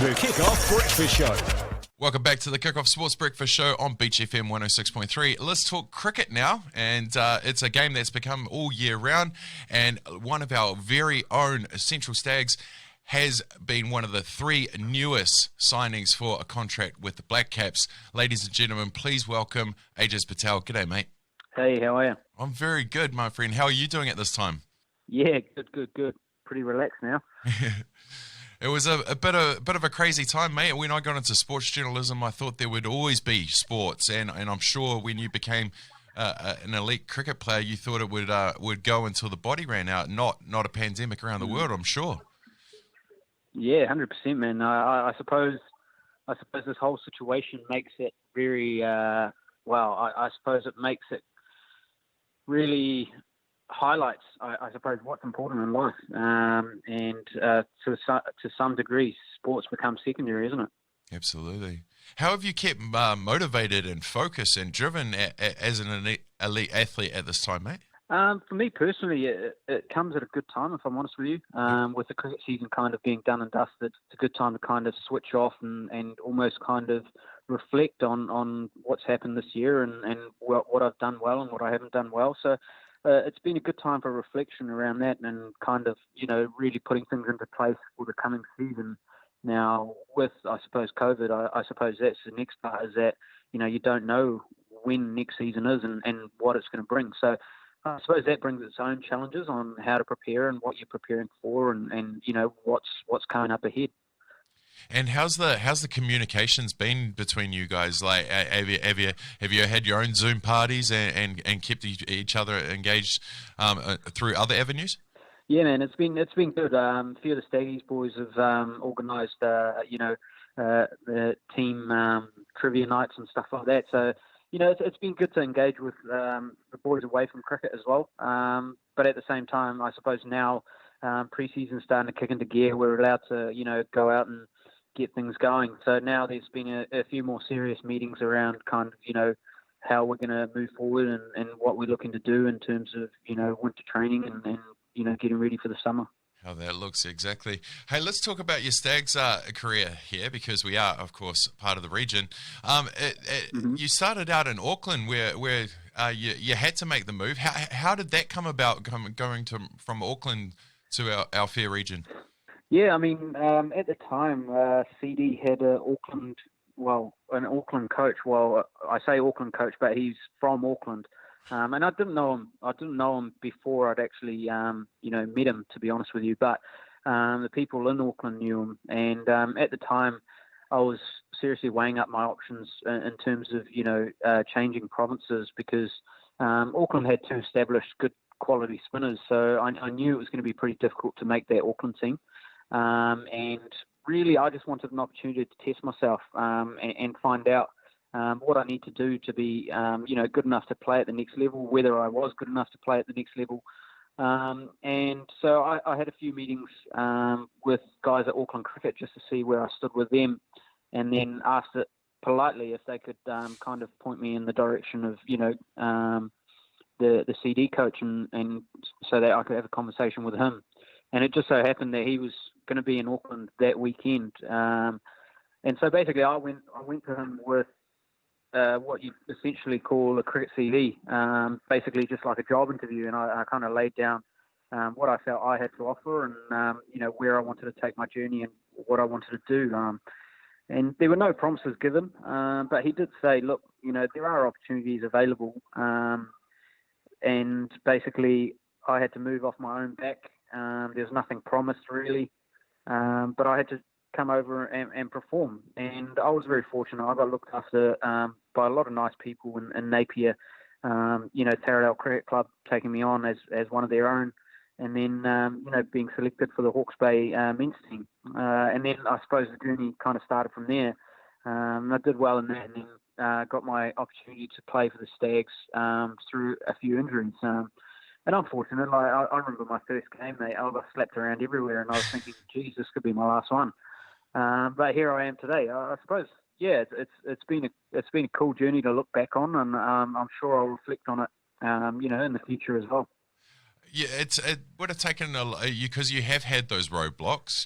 The Kickoff Breakfast Show. Welcome back to the Kickoff Sports Breakfast Show on Beach FM 106.3. Let's talk cricket now, and it's a game that's become all year round, and one of our very own Central Stags has been one of the three newest signings for a contract with the Black Caps. Ladies and gentlemen, please welcome Ajaz Patel. G'day, mate. Hey, how are you? I'm very good, my friend. How are you doing at this time? Yeah, good. Pretty relaxed now. It was a bit of a crazy time, mate. When I got into sports journalism, I thought there would always be sports, and I'm sure when you became an elite cricket player, you thought it would go until the body ran out, not a pandemic around the world. I'm sure. Yeah, 100%, man. I suppose this whole situation makes it very I suppose it makes it really highlights, I suppose, what's important in life, and to some degree, sports becomes secondary, isn't it? Absolutely. How have you kept motivated and focused and driven as an elite athlete at this time, mate? For me personally, it comes at a good time, if I'm honest with you. With the cricket season kind of being done and dusted, it's a good time to kind of switch off and almost kind of reflect on what's happened this year and what I've done well and what I haven't done well. So it's been a good time for reflection around that and kind of, really putting things into place for the coming season. Now, with, I suppose, COVID, I suppose that's the next part, is that, you don't know when next season is and what it's going to bring. So I suppose that brings its own challenges on how to prepare and what you're preparing for and what's coming up ahead. And how's the communications been between you guys? Like, have you had your own Zoom parties and kept each other engaged through other avenues? Yeah, man, it's been good. A few of the Staggies boys have organised, the team trivia nights and stuff like that. So, it's been good to engage with the boys away from cricket as well. But at the same time, I suppose now pre-season's starting to kick into gear. We're allowed to, go out and get things going. So now there's been a few more serious meetings around kind of, how we're going to move forward and what we're looking to do in terms of, winter training and getting ready for the summer. How that looks, exactly. Hey, let's talk about your Stags career here, because we are, of course, part of the region. You started out in Auckland where you had to make the move. How did that come about, going from Auckland to our fair region? Yeah, I mean, at the time, CD had an Auckland coach. Well, I say Auckland coach, but he's from Auckland. And I didn't know him before I'd actually, met him, to be honest with you. But the people in Auckland knew him. And at the time, I was seriously weighing up my options in terms of, changing provinces, because Auckland had two established good quality spinners. So I knew it was going to be pretty difficult to make that Auckland team. And really, I just wanted an opportunity to test myself and find out what I need to do to be, good enough to play at the next level, whether I was good enough to play at the next level. And so I had a few meetings with guys at Auckland Cricket just to see where I stood with them, and then asked it politely if they could kind of point me in the direction of, the CD coach, and so that I could have a conversation with him. And it just so happened that he was going to be in Auckland that weekend. And so basically I went to him with what you essentially call a cricket CV, basically just like a job interview. And I kind of laid down what I felt I had to offer and, where I wanted to take my journey and what I wanted to do. And there were no promises given, but he did say, look, there are opportunities available. And basically I had to move off my own back. There's nothing promised really, but I had to come over and perform. And I was very fortunate. I got looked after by a lot of nice people in Napier, Taradale Cricket Club taking me on as one of their own, and then, being selected for the Hawke's Bay men's team. And then I suppose the journey kind of started from there. I did well in that, and then got my opportunity to play for the Stags through a few injuries. And I'm fortunate. I remember my first game, mate. I got slapped around everywhere, and I was thinking, geez, this could be my last one. But here I am today. I suppose, yeah, it's been a cool journey to look back on, and I'm sure I'll reflect on it, in the future as well. Yeah, it would have taken because you have had those roadblocks,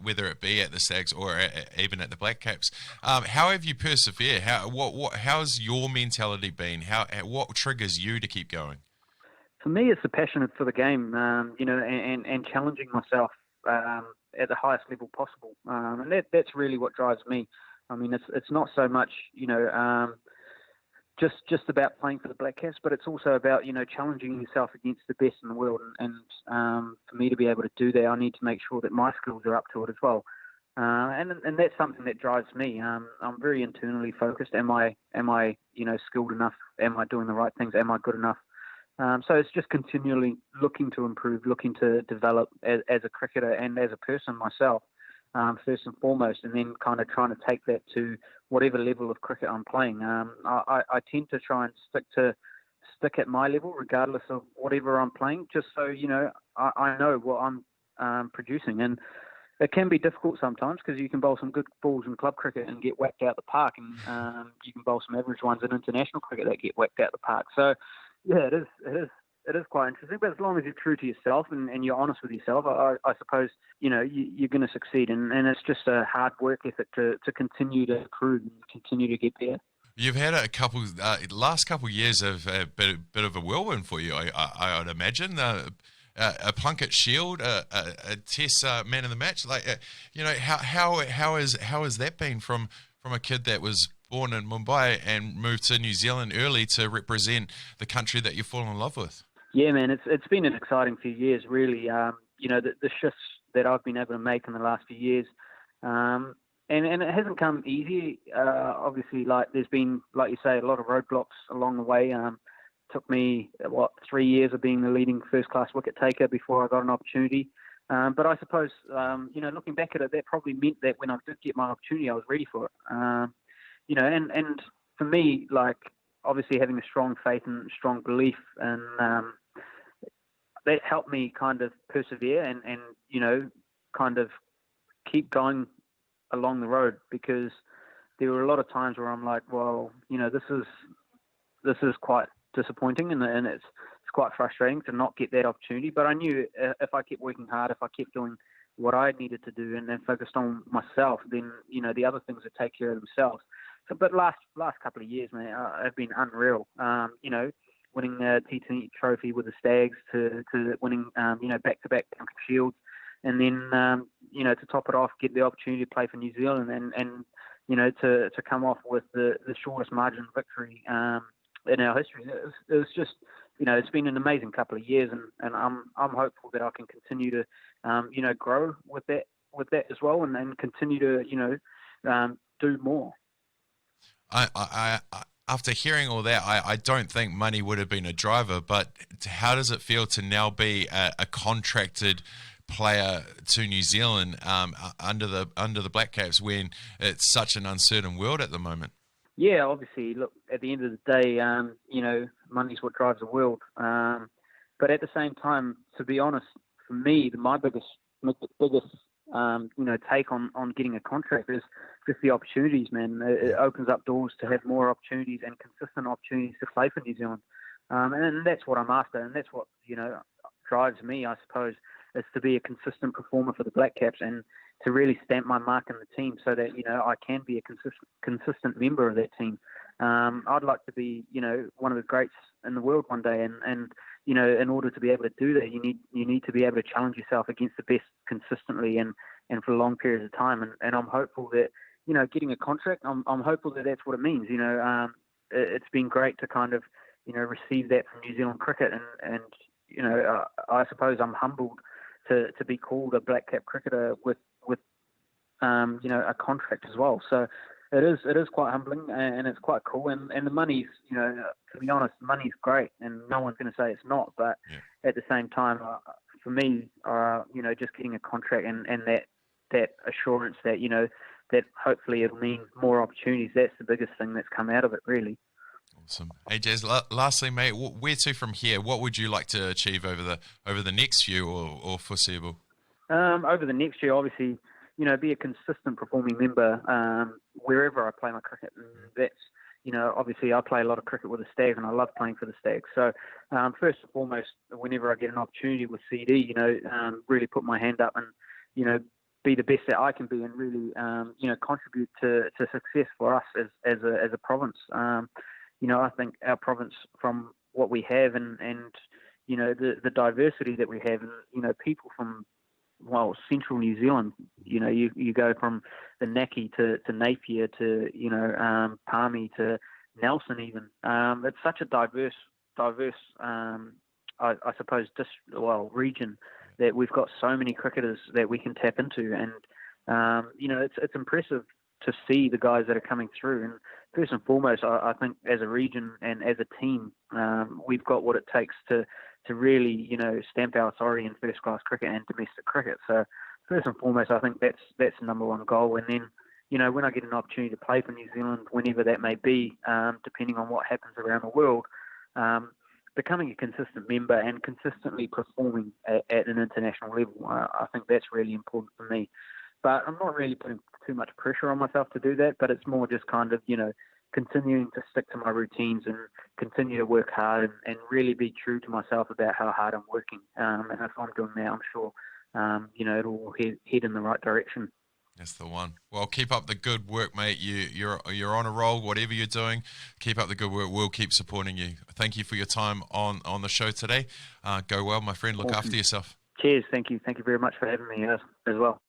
whether it be at the Stags or even at the Black Caps. How have you persevered? How's your mentality been? What triggers you to keep going? For me, it's the passion for the game, and challenging myself at the highest level possible, and that's really what drives me. I mean, it's not so much, just about playing for the Black Caps, but it's also about challenging yourself against the best in the world. And for me to be able to do that, I need to make sure that my skills are up to it as well. And that's something that drives me. I'm very internally focused. Am I skilled enough? Am I doing the right things? Am I good enough? So it's just continually looking to improve, looking to develop as a cricketer and as a person myself, first and foremost, and then kind of trying to take that to whatever level of cricket I'm playing. I tend to try and stick at my level, regardless of whatever I'm playing, just so I know what I'm producing. And it can be difficult sometimes because you can bowl some good balls in club cricket and get whacked out the park, and you can bowl some average ones in international cricket that get whacked out the park. So yeah, it is quite interesting, but as long as you're true to yourself and you're honest with yourself, I suppose, you're going to succeed. And it's just a hard work ethic to continue to improve and continue to get there. You've had last couple of years of a bit of a whirlwind for you, I would imagine. A Plunkett Shield, a Test man of the match. How has that been from a kid that was born in Mumbai and moved to New Zealand early to represent the country that you fall in love with? Yeah, man, it's been an exciting few years, really. The shifts that I've been able to make in the last few years, and it hasn't come easy. Obviously, there's been, like you say, a lot of roadblocks along the way. Took me 3 years of being the leading first-class wicket taker before I got an opportunity. But I suppose, looking back at it, that probably meant that when I did get my opportunity, I was ready for it. And for me, obviously having a strong faith and strong belief, and that helped me kind of persevere and kind of keep going along the road, because there were a lot of times where I'm like, well, this is quite disappointing, and it's quite frustrating to not get that opportunity. But I knew if I kept working hard, if I kept doing what I needed to do and then focused on myself, then the other things would take care of themselves. So, but last couple of years, man, have been unreal. Winning the T20 trophy with the Stags, to winning back-to-back Plunkett Shields, and then to top it off, get the opportunity to play for New Zealand, and to come off with the shortest margin victory in our history. It was just, it's been an amazing couple of years, and I'm hopeful that I can continue to grow with that as well, and then continue to do more. I after hearing all that, I don't think money would have been a driver, but how does it feel to now be a contracted player to New Zealand under the Black Caps when it's such an uncertain world at the moment? Yeah, obviously, look, at the end of the day, money's what drives the world. But at the same time, to be honest, for me, my biggest take on getting a contract is just the opportunities, man. It opens up doors to have more opportunities and consistent opportunities to play for New Zealand. And that's what I'm after, and that's what, drives me, I suppose, is to be a consistent performer for the Black Caps and to really stamp my mark in the team so that, I can be a consistent member of that team. I'd like to be, one of the greats in the world one day, and in order to be able to do that, you need to be able to challenge yourself against the best consistently and for long periods of time. And I'm hopeful that, getting a contract, I'm hopeful that that's what it means. It's been great to kind of, receive that from New Zealand cricket, and I suppose I'm humbled to be called a Black Cap cricketer with a contract as well. So it is quite humbling, and it's quite cool. And the money's, to be honest, money's great, and no one's going to say it's not. But at the same time, for me, just getting a contract and that assurance that that hopefully it'll mean more opportunities. That's the biggest thing that's come out of it, really. Awesome. Hey, Jazz, lastly, mate, where to from here? What would you like to achieve over the next few or foreseeable? Over the next year, obviously, be a consistent performing member wherever I play my cricket. And that's, obviously I play a lot of cricket with the Stags, and I love playing for the Stags. So first and foremost, whenever I get an opportunity with CD, really put my hand up and, be the best that I can be and really, contribute to success for us as a province. I think our province, from what we have and the diversity that we have, and, people from, central New Zealand, you go from the Naki to Napier to, Palmy to Nelson even. It's such a diverse, I suppose, region, that we've got so many cricketers that we can tap into. And, it's impressive to see the guys that are coming through. And first and foremost, I think as a region and as a team, we've got what it takes to really, stamp our authority in first-class cricket and domestic cricket. So first and foremost, I think that's the number one goal. And then, when I get an opportunity to play for New Zealand, whenever that may be, depending on what happens around the world, becoming a consistent member and consistently performing at an international level, I think that's really important for me. But I'm not really putting too much pressure on myself to do that, but it's more just kind of, continuing to stick to my routines and continue to work hard and really be true to myself about how hard I'm working. And if I'm doing that, I'm sure, it'll head in the right direction. That's the one. Well, keep up the good work, mate. You're on a roll. Whatever you're doing, keep up the good work. We'll keep supporting you. Thank you for your time on the show today. Go well, my friend. Look after yourself. Cheers. Thank you. Thank you very much for having me as well.